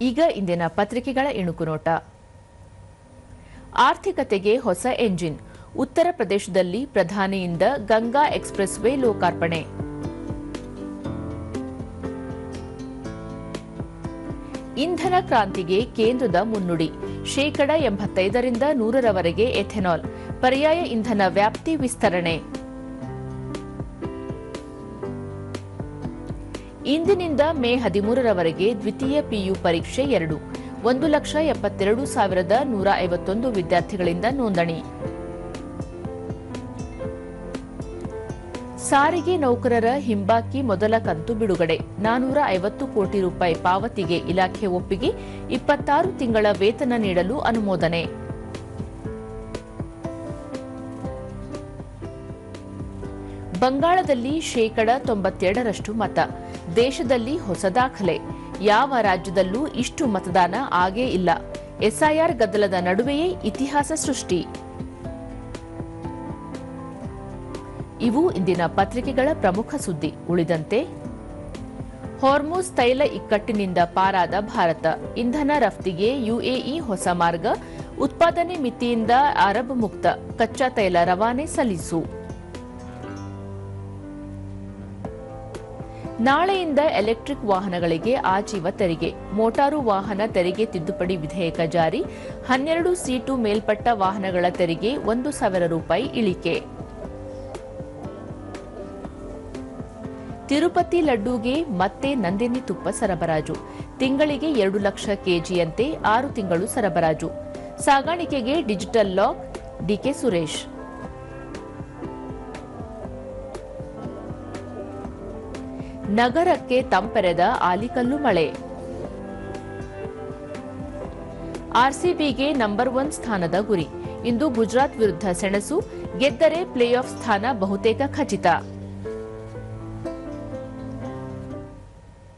ಈಗ ಇಂದಿನ ಪತ್ರಿಕೆಗಳ ಇಣುಕು ನೋಟ. ಆರ್ಥಿಕತೆಗೆ ಹೊಸ ಎಂಜಿನ್. ಉತ್ತರ ಪ್ರದೇಶದಲ್ಲಿ ಪ್ರಧಾನಿಯಿಂದ ಗಂಗಾ ಎಕ್ಸ್‌ಪ್ರೆಸ್ ವೇ ಲೋಕಾರ್ಪಣೆ. ಇಂಧನ ಕ್ರಾಂತಿಗೆ ಕೇಂದ್ರದ ಮುನ್ನುಡಿ. 85% 100ರವರೆಗೆ ಎಥೆನಾಲ್. ಪರ್ಯಾಯ ಇಂಧನ ವ್ಯಾಪ್ತಿ ವಿಸ್ತರಣೆ. ಇಂದಿನಿಂದ ಮೇ 13ರವರೆಗೆ ದ್ವಿತೀಯ ಪಿಯು ಪರೀಕ್ಷೆ 2. 1,72,151 ವಿದ್ಯಾರ್ಥಿಗಳಿಂದ ನೋಂದಣಿ. ಸಾರಿಗೆ ನೌಕರರ ಹಿಂಬಾಕಿ ಮೊದಲ ಕಂತು ಬಿಡುಗಡೆ. 450 ಕೋಟಿ ರೂಪಾಯಿ ಪಾವತಿಗೆ ಇಲಾಖೆ ಒಪ್ಪಿಗೆ. 26 ತಿಂಗಳ ವೇತನ ನೀಡಲು ಅನುಮೋದನೆ. ಬಂಗಾಳದಲ್ಲಿ 92% ಮತ. ದೇಶದಲ್ಲಿ ಹೊಸ ದಾಖಲೆ. ಯಾವ ರಾಜ್ಯದಲ್ಲೂ ಇಷ್ಟು ಮತದಾನ ಆಗೇ ಇಲ್ಲ. ಎಸ್ಐಆರ್ ಗದ್ದಲದ ನಡುವೆಯೇ ಇತಿಹಾಸ ಸೃಷ್ಟಿ. ಇವು ಇಂದಿನ ಪತ್ರಿಕೆಗಳ ಪ್ರಮುಖ ಸುದ್ದಿ. ಉಳಿದಂತೆ ಹಾರ್ಮುಜ್ ತೈಲ ಇಕ್ಕಟ್ಟಿನಿಂದ ಪಾರಾದ ಭಾರತ. ಇಂಧನ ರಫ್ತಿಗೆ ಯುಎಇ ಹೊಸ ಮಾರ್ಗ. ಉತ್ಪಾದನೆ ಮಿತಿಯಿಂದ ಅರಬ್ ಮುಕ್ತ. ಕಚ್ಚಾ ತೈಲ ರವಾನೆ ಸಲೀಸು. ನಾಳೆಯಿಂದ ಎಲೆಕ್ಟ್ರಿಕ್ ವಾಹನಗಳಿಗೆ ಆಜೀವ ತೆರಿಗೆ. ಮೋಟಾರು ವಾಹನ ತೆರಿಗೆ ತಿದ್ದುಪಡಿ ವಿಧೇಯಕ ಜಾರಿ. 12 ಸೀಟು ಮೇಲ್ಪಟ್ಟ ವಾಹನಗಳ ತೆರಿಗೆ 1,000 ರೂಪಾಯಿ ಇಳಿಕೆ. ತಿರುಪತಿ ಲಡ್ಡೂಗೆ ಮತ್ತೆ ನಂದಿನಿ ತುಪ್ಪ ಸರಬರಾಜು. ತಿಂಗಳಿಗೆ 2 ಲಕ್ಷ ಕೆಜಿಯಂತೆ 6 ತಿಂಗಳು ಸರಬರಾಜು. ಸಾಗಾಣಿಕೆಗೆ ಡಿಜಿಟಲ್ ಲಾಕ್. ಡಿಕೆ ಸುರೇಶ್. ನಗರಕ್ಕೆ ತಂಪೆರೆದ ಆಲಿಕಲ್ಲು ಮಳೆ. ಆರ್ಸಿಬಿಗೆ ನಂಬರ್ 1 ಸ್ಥಾನದ ಗುರಿ. ಇಂದು ಗುಜರಾತ್ ವಿರುದ್ಧ ಸೆಣಸು. ಗೆದ್ದರೆ ಪ್ಲೇ ಆಫ್ ಸ್ಥಾನ ಬಹುತೇಕ ಖಚಿತ.